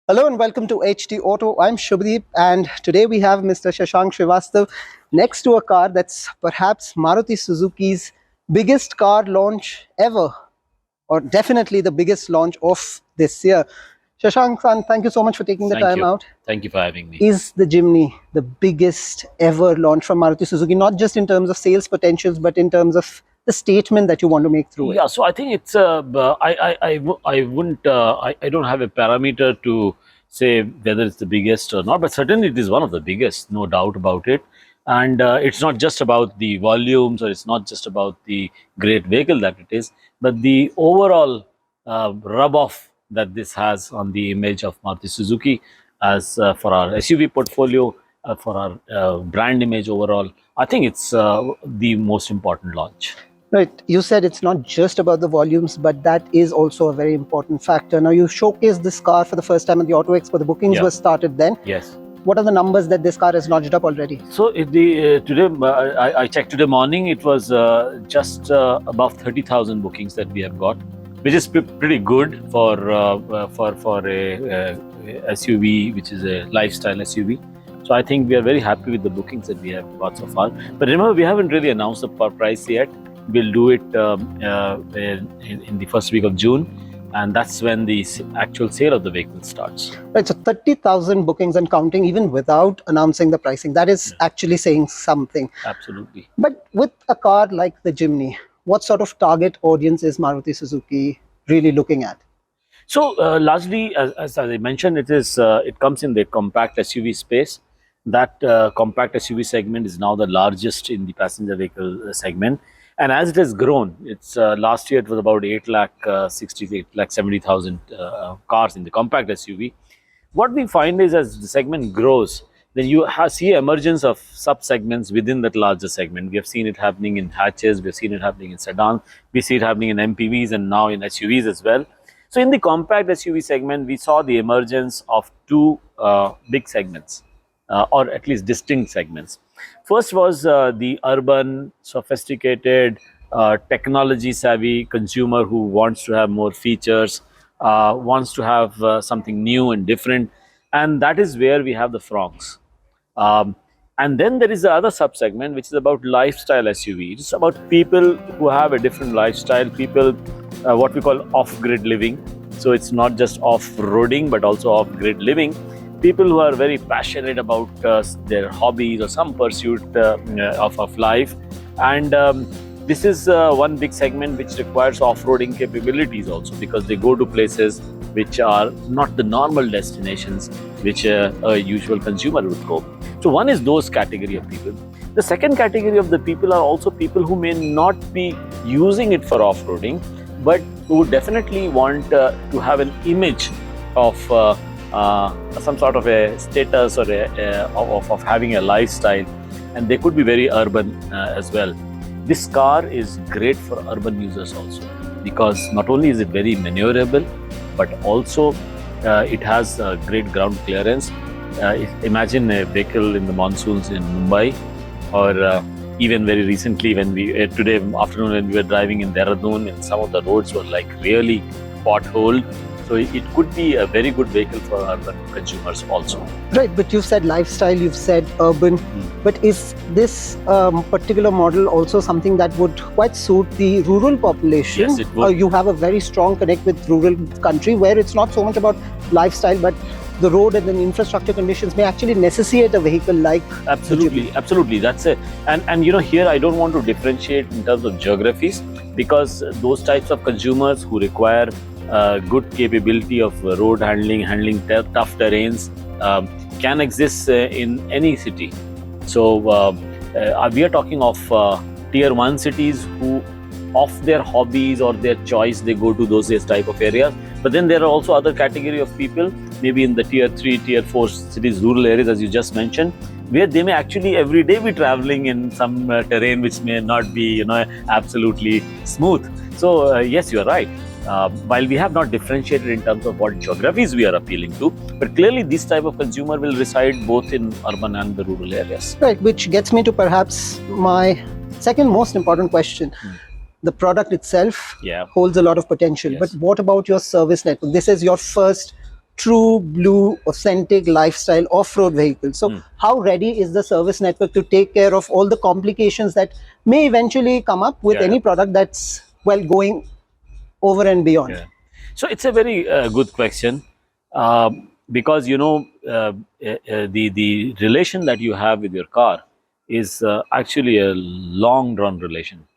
Hello and welcome to HT Auto. I'm Shubhadeep, and today we have Mr. Shashank Srivastava next to a car that's perhaps Maruti Suzuki's biggest car launch ever, or definitely the biggest launch of this year. Shashank, thank you so much for taking the Thank time you. out. Thank you for having me. Is the Jimny the biggest ever launch from Maruti Suzuki, not just in terms of sales potentials, but in terms of the statement that you want to make through it? Yeah, so I think it's I wouldn't I don't have a parameter to say whether it's the biggest or not, but certainly it is one of the biggest, no doubt about it. And it's not just about the volumes, or it's not just about the great vehicle that it is, but the overall rub off that this has on the image of Maruti Suzuki as for our SUV portfolio, for our brand image overall. I think it's the most important launch. Right. You said it's not just about the volumes, but that is also a very important factor. Now, you showcased this car for the first time at the Auto Expo. The bookings Yeah. were started then. Yes. What are the numbers that this car has notched up already? So today I checked today morning. It was just above 30,000 bookings that we have got, which is pretty good for a SUV, which is a lifestyle SUV. So I think we are very happy with the bookings that we have got so far. But remember, we haven't really announced the price yet. We'll do it in the first week of June, and that's when the actual sale of the vehicle starts. Right. So 30,000 bookings and counting, even without announcing the pricing. That is actually saying something. Absolutely. But with a car like the Jimny, what sort of target audience is Maruti Suzuki really looking at? So largely, as I mentioned, it comes in the compact SUV space. That compact SUV segment is now the largest in the passenger vehicle segment, and as it has grown, it's last year it was about 8 lakh 70,000 cars in the compact SUV. What we find is, as the segment grows, then you see emergence of sub segments within that larger segment. We have seen it happening in hatches, we have seen it happening in sedans, we see it happening in MPVs, and now in SUVs as well. So in the compact SUV segment, we saw the emergence of two big segments, or at least distinct segments. First was the urban, sophisticated, technology savvy consumer who wants to have more features, wants to have something new and different, and that is where we have the Fronx. Um, and then there is the other subsegment, which is about lifestyle SUV. It's about people who have a different lifestyle, people what we call off-grid living. So it's not just off-roading, but also off-grid living. People who are very passionate about their hobbies or some pursuit of life. And this is one big segment which requires off-roading capabilities also, because they go to places which are not the normal destinations which a usual consumer would go. So one is those category of people. The second category of the people are also people who may not be using it for off-roading, but who definitely want to have an image of some sort of a status, or of having a lifestyle, and they could be very urban as well. This car is great for urban users also, because not only is it very maneuverable, but also it has great ground clearance. Imagine a vehicle in the monsoons in Mumbai, or even very recently when we today afternoon when we were driving in Dehradun, and some of the roads were like really potholed. So it could be a very good vehicle for urban consumers also. Right, but you've said lifestyle, you've said urban, but is this particular model also something that would quite suit the rural population? Yes, it would. You have a very strong connect with rural country where it's not so much about lifestyle, but the road and the infrastructure conditions may actually necessitate a vehicle like Absolutely. That's it. And here I don't want to differentiate in terms of geographies, because those types of consumers who require good capability of road handling tough terrains can exist in any city. So we are talking of tier 1 cities who, of their hobbies or their choice, they go to those type of areas. But then there are also other category of people, maybe in the tier 3, tier 4 cities, rural areas, as you just mentioned, where they may actually every day be traveling in some terrain which may not be, absolutely smooth. So yes, you are right. While we have not differentiated in terms of what geographies we are appealing to, but clearly this type of consumer will reside both in urban and the rural areas. Right, which gets me to perhaps my second most important question. The product itself holds a lot of potential, but what about your service network? This is your first true blue authentic lifestyle off-road vehicle. So how ready is the service network to take care of all the complications that may eventually come up with Yeah, any yeah. product that's well going over and beyond? Yeah. So it's a very good question, because the relation that you have with your car is actually a long run relation.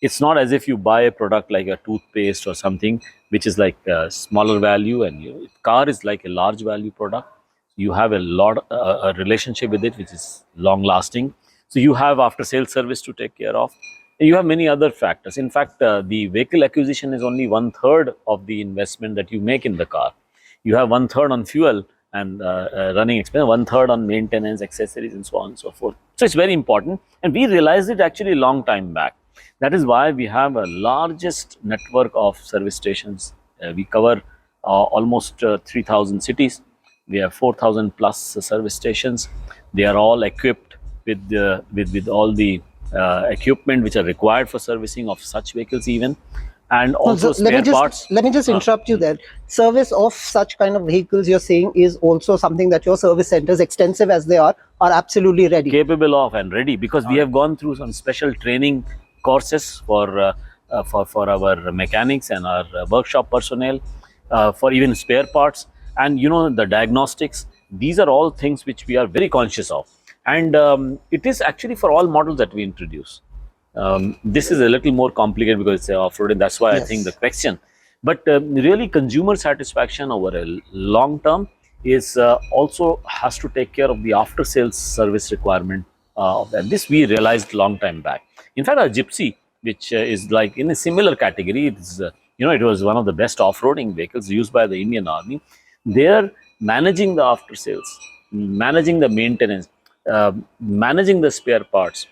It's not as if you buy a product like a toothpaste or something which is like a smaller value, and car is like a large value product. You have a lot a relationship with it which is long lasting. So you have after sales service to take care of. You have many other factors. In fact, the vehicle acquisition is only one third of the investment that you make in the car. You have one third on fuel and running expense, one third on maintenance, accessories, and so on and so forth. So it's very important, and we realized it actually a long time back. That is why we have a largest network of service stations. We cover almost 3,000 cities. We have 4,000 plus service stations. They are all equipped with all the equipment which are required for servicing of such vehicles even, and No, also so spare parts. let me just interrupt you there. Service of such kind of vehicles, you're saying, is also something that your service centers, extensive as they are absolutely ready. Capable of and ready, because we have gone through some special training courses for our mechanics and our workshop personnel, for even spare parts, and the diagnostics. These are all things which we are very conscious of, and it is actually for all models that we introduce. This is a little more complicated because it's off-road, and that's why I think the Yes. question. But really, consumer satisfaction over a long term is also has to take care of the after-sales service requirement of that. This we realized long time back. In fact, our Gypsy, which is like in a similar category, it's it was one of the best off-roading vehicles used by the Indian Army. They're managing the after-sales, managing the maintenance, managing the spare parts,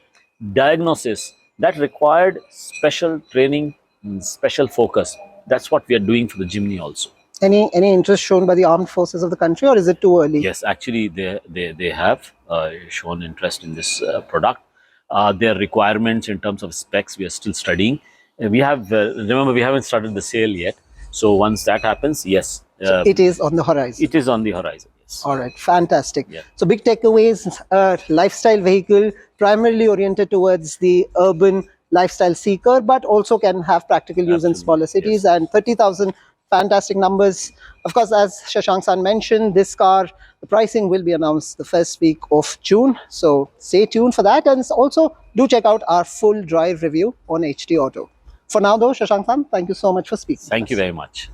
diagnosis, that required special training, special focus. That's what we are doing for the Jimny also. Any interest shown by the armed forces of the country, or is it too early? Yes, actually, they have shown interest in this product. Their requirements in terms of specs, we are still studying. We have remember, we haven't started the sale yet. So once that happens, yes, So it is on the horizon. it is on the horizon. Yes. All right, fantastic. Yeah. So big takeaways, lifestyle vehicle primarily oriented towards the urban lifestyle seeker, but also can have practical use in Absolutely, smaller cities. yes. And 30,000, fantastic numbers. Of course, as Shashank San mentioned, this car, the pricing will be announced the first week of June. So stay tuned for that. And also do check out our full drive review on HT Auto. For now though, Shashank San, thank you so much for speaking. Thank you very much.